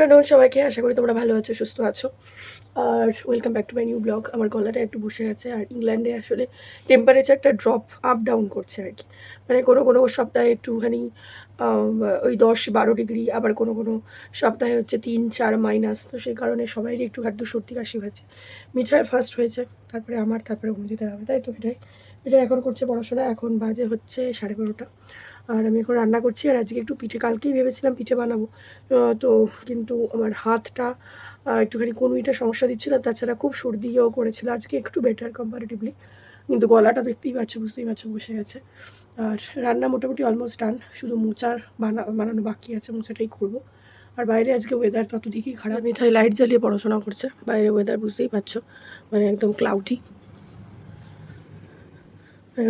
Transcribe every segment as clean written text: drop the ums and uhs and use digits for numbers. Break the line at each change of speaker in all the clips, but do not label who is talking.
Afternoon সবাইকে, আশা করি তোমরা ভালো আছো, সুস্থ আছো। আর welcome back to my new blog. আমার গলাটা একটু বসে গেছে, আর ইংল্যান্ডে আসলে টেম্পারেচারটা ড্রপ আপ ডাউন করছে আর কি। মানে কোনো কোনো সপ্তাহে একটুখানি ওই 10-12 ডিগ্রি, আবার কোনো কোনো সপ্তাহে হচ্ছে 3-4 মাইনাস। তো সেই কারণে সবাইরই একটু খাদ্য সর্দি কাশি হয়েছে। মিঠাই ফার্স্ট হয়েছে, তারপরে আমার, তারপরে অঞ্জিতার হবে, তাই তো। মিঠাই এখন করছে পড়াশোনা। এখন বাজে হচ্ছে 12:30, আর আমি এখন রান্না করছি। আর আজকে একটু পিঠে, কালকেই ভেবেছিলাম পিঠে বানাবো, তো কিন্তু আমার হাতটা একটুখানি কনুইটা সমস্যা দিচ্ছিল। তাছাড়া খুব সর্দিও করেছিল। আজকে একটু বেটার কম্পারেটিভলি, কিন্তু গলাটা দেখতেই পাচ্ছ, বুঝতেই পারছো, বসে গেছে। আর রান্না মোটামুটি অলমোস্ট ডান, শুধু মোচার বানানো বাকি আছে, মোচাটাই করবো। আর বাইরে আজকে ওয়েদার তত দিকই খারাপ। মিঠাই লাইট জ্বালিয়ে পড়াশোনা করছে। বাইরে ওয়েদার বুঝতেই পারছো, মানে একদম ক্লাউডি।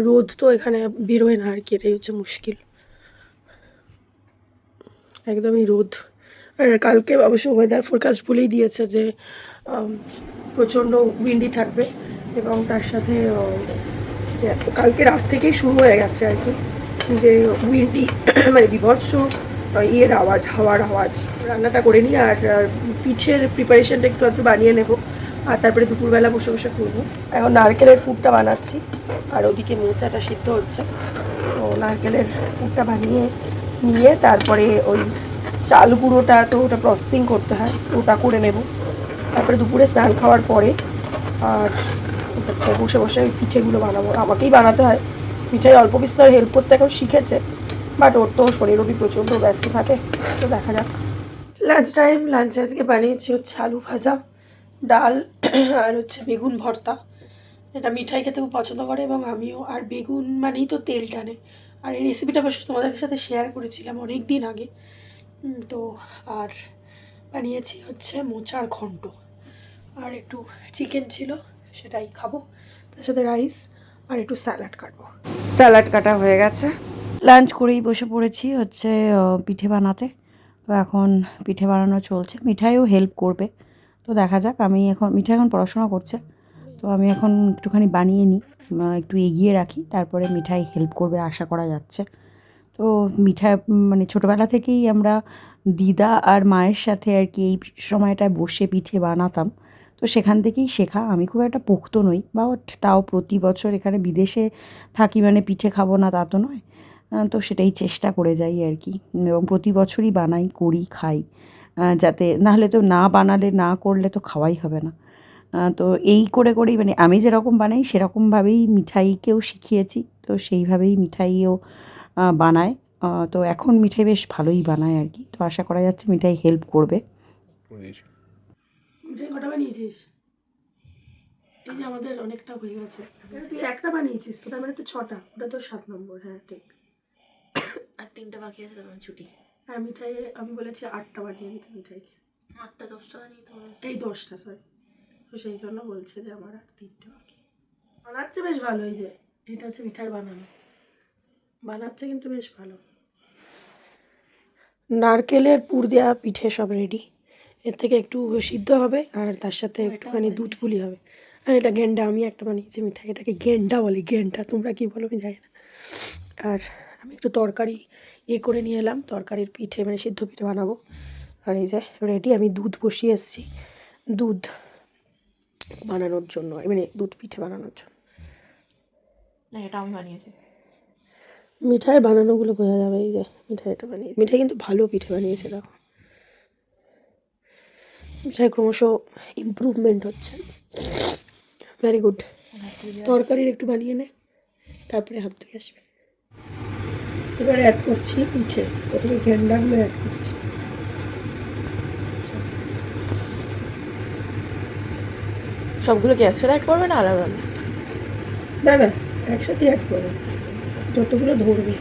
রোদ তো এখানে বেরোয় না আর কি, এটাই হচ্ছে মুশকিল, একদমই রোদ। আর কালকে অবশ্য ওয়েদার ফোরকাস্ট বলেই দিয়েছে যে প্রচণ্ড উইন্ডি থাকবে, এবং তার সাথে কালকে রাত থেকেই শুরু হয়ে গেছে আর কি, যে উইন্ডি মানে বিভৎস ইয়ের আওয়াজ, হাওয়ার আওয়াজ। রান্নাটা করে নিই, আর পিঠের প্রিপারেশনটা একটু একটু বানিয়ে নেব, আর তারপরে দুপুরবেলা বসে বসে করবো। এখন নারকেলের পুরটা বানাচ্ছি, আর ওদিকে মোচাটা সিদ্ধ হচ্ছে। তো নারকেলের পুরটা বানিয়ে নিয়ে তারপরে ওই চাল গুঁড়োটা, তো ওটা প্রসেসিং করতে হয়, ওটা করে নেব। তারপরে দুপুরে স্নান খাওয়ার পরে আর হচ্ছে বসে বসে ওই পিঠেগুলো বানাবো। আমাকেই বানাতে হয়। পিঠায় অল্প বিস্তর হেল্প করতে এখন শিখেছে, বাট ওর তো শরীরও প্রচণ্ড ব্যস্ত থাকে। তো দেখা যাক। লাঞ্চ টাইম, লাঞ্চে আজকে বানিয়েছি হচ্ছে আলু ভাজা, ডাল, আর হচ্ছে বেগুন ভর্তা। এটা মিঠাই খেতে খুব পছন্দ করে, এবং আমিও। আর বেগুন মানেই তো তেল টানে। আর এই রেসিপিটা অবশ্য তোমাদের সাথে শেয়ার করেছিলাম অনেক দিন আগে। তো আর বানিয়েছি হচ্ছে মোচার ঘন্ট, আর একটু চিকেন ছিল, সেটাই খাবো। তার সাথে রাইস, আর একটু স্যালাড কাটবো। স্যালাড কাটা হয়ে গেছে, লাঞ্চ করেই বসে পড়েছি হচ্ছে পিঠে বানাতে। তো এখন পিঠে বানানো চলছে, মিঠাইও হেল্প করবে। তো দেখা যাক। মিঠাই এখন পড়াশোনা করছে, তো আমি এখন একটুখানি বানিয়ে নিই, একটু এগিয়ে রাখি, তারপরে মিঠাই হেল্প করবে আশা করা যাচ্ছে। তো মিঠাই মানে ছোটোবেলা থেকেই আমরা দিদা আর মায়ের সাথে আর কি এই সময়টায় বসে পিঠে বানাতাম। তো সেখান থেকেই শেখা। আমি খুব একটা পোক্ত নই, বা তাও প্রতি বছর এখানে বিদেশে থাকি মানে পিঠে খাবো না তা তো নয়। তো সেটাই চেষ্টা করে যাই আর কি, এবং প্রতি বছরই বানাই, করি, খাই, যাতে নাহলে তো না বানালে, না করলে তো খাওয়াই হবে না। তো এই করে করেই মানে আমি যেরকম বানাই সেরকমভাবেই মিঠাইকেও শিখিয়েছি। তো সেইভাবেই মিঠাইও বানায়। তো এখন মিঠাই বেশ ভালোই বানায় আর কি। তো আশা করা যাচ্ছে মিঠাই হেল্প করবে। মিঠাই কটা বানিয়েছিস? এই যে আমাদের অনেকটা হয়ে গেছে। তুই একটা বানিয়েছিস তো, তার মানে তো 6টা। ওটা তো 7 নম্বর। হ্যাঁ ঠিক।
আর 3টা বাকি আছে, তারপর ছুটি।
হ্যাঁ, মিঠাই আমি বলেছি 8টা বানিয়ে দিতে মিঠাইকে।
8টা 10টা বানিয়ে তো
এই 10টা, সরি। তো সেই জন্য বলছে যে আমার আর 3টা বাকি। বানাচ্ছে বেশ ভালো। এই যে এটা হচ্ছে মিঠাই বানানো, বানাচ্ছে কিন্তু বেশ ভালো। নারকেলের পুর দেওয়া পিঠে সব রেডি। এর থেকে একটু সিদ্ধ হবে, আর তার সাথে একটুখানি দুধ পুলি হবে। হ্যাঁ, এটা গেন্ডা। আমি একটা বানিয়েছি মিঠাই, এটাকে গেন্ডা বলে। গেন্ডা তোমরা কী বলো আমি জানি না। আর আমি একটু তরকারি করে নিয়ে এলাম, তরকারির পিঠে মানে সিদ্ধ পিঠে বানাবো। আর এই যে রেডি, আমি দুধ বসিয়ে এসেছি দুধ বানানোর জন্য, মানে দুধ পিঠে বানানোর জন্য।
না, এটা আমি বানিয়েছি।
মিঠাই বানানোগুলো বোঝা যাবে। এই যে মিঠাইটা বানিয়ে, মিঠাই কিন্তু ভালো পিঠে বানিয়েছে, দেখো। মিঠাই ক্রমশ ইমপ্রুভমেন্ট হচ্ছে, ভেরি গুড। তরকারির একটু বানিয়ে নে, তারপরে হাত ধুয়ে আসবে। এবারে অ্যাড করছি পিঠে, প্রথমে গেন্ডাগুলো অ্যাড করছি।
সবগুলো কি একসাথে অ্যাড করবে না আলাদা আলাদা?
না না, একসাথে অ্যাড করো, যতগুলো ধরবে।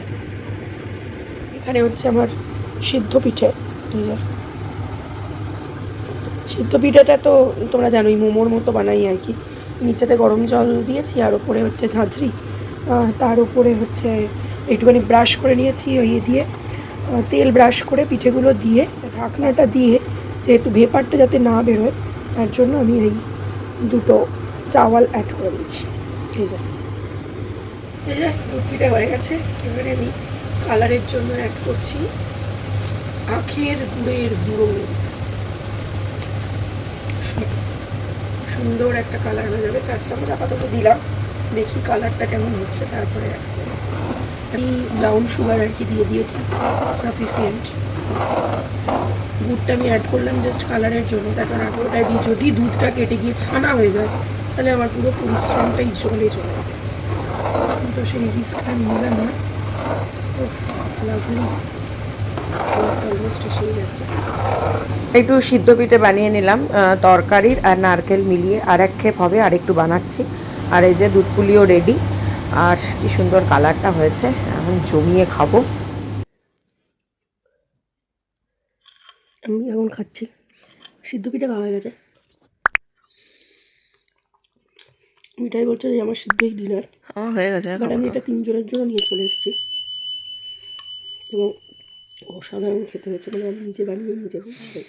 এখানে হচ্ছে আমার সিদ্ধ পিঠে। সিদ্ধ পিঠাটা তো তোমরা জানোই, মোমোর মতো বানাই আর কি। নিচেতে গরম জল দিয়েছি, আর ওপরে হচ্ছে ঝাঁঝরি, তার উপরে হচ্ছে একটুখানি ব্রাশ করে নিয়েছি ওই দিয়ে, তেল ব্রাশ করে পিঠেগুলো দিয়ে, ঢাকনাটা দিয়ে, যেহেতু ভেপারটা যাতে না বেরোয় তার জন্য আমি এই দুটো চাওয়াল অ্যাড করে দিচ্ছি। এই যে দুধ পিঠে হয়ে গেছে। এবারে আমি কালারের জন্য অ্যাড করছি আখের গুড়ের গুঁড়ো। সুন্দর একটা কালার হয়ে যাবে। 4 চামচ আপাতত দিলাম, দেখি কালারটা কেমন হচ্ছে, তারপরে আমি ব্রাউন সুগার আর কি দিয়ে দিয়েছি সাফিসিয়েন্ট। দুধটা আমি অ্যাড করলাম জাস্ট কালারের জন্য, তার কারণ আগে ওটাই দিই, যদি দুধটা কেটে গিয়ে ছানা হয়ে যায় তাহলে আমার পুরো পরিশ্রমটাই চলে যাবে, কিন্তু সেই রিস্কটা নিলাম না। লাভলি, অলমোস্ট এসেই গেছে।
একটু সিদ্ধ পিঠে বানিয়ে নিলাম তরকারির আর নারকেল মিলিয়ে, আর এক খেপ হবে, আর একটু বানাচ্ছি। আর এই যে দুধ পুলিও রেডি, আর কি সুন্দর কালারটা হয়েছে, এখন জমিয়ে খাবো।
আমি এখন খাচ্ছি, সিদ্ধ পিঠা খাওয়া হয়ে গেছে। মিঠাই বলছে যে আমার সিদ্ধই ডিনার,
আমার হয়ে গেছে।
বাট আমি এটা 3 জনের জন্য নিয়ে চলে এসেছি এবং অসাধারণ খেতে হয়েছে, মানে আমি নিজে বানিয়ে নিজে খাচ্ছি।